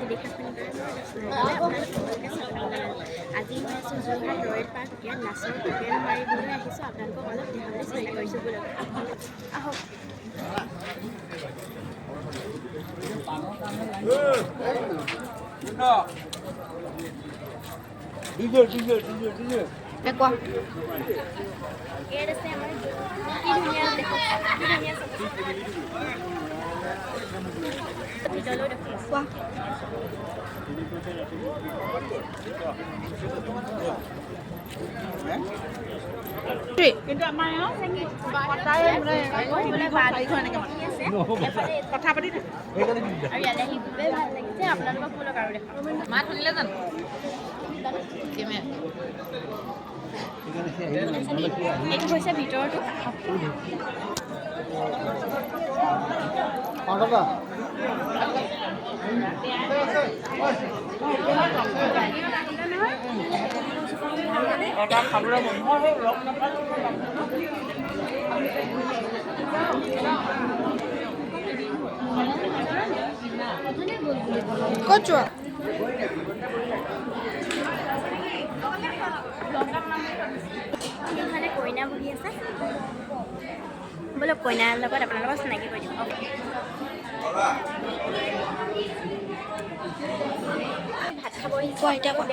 আজি মই আছোঁ যোৰহাট ৰয়েল পাৰ্ক ইয়াত নাচৰ টোকেন মাৰিবলৈ আহিছোঁ আপোনালোকক অলপ দেখাবলৈ চেষ্টা কৰিছোঁ বোলক আহক কোৱা ইয়াত আছে আমাৰ কি ধুনীয়া দেখক কি ধুনীয়া ভিতৰলৈ দেখক কোৱা কিন্তু আমাৰ কথা পাতি থাকে আৰু ইয়ালৈ আহি খুবেই ভাল লাগিছে আপোনালোকক বোলক আৰু দেখা মাত শুনিলে জানো এইটো হৈছে ভিতৰটো খাবলৈ ক'ত যোৱা মানে কইনা বহি আছে বোলে কইনাৰ লগত আপোনালোকক চিনাকি কৰি দিম ভাত খাব কোৱা এতিয়া কোৱা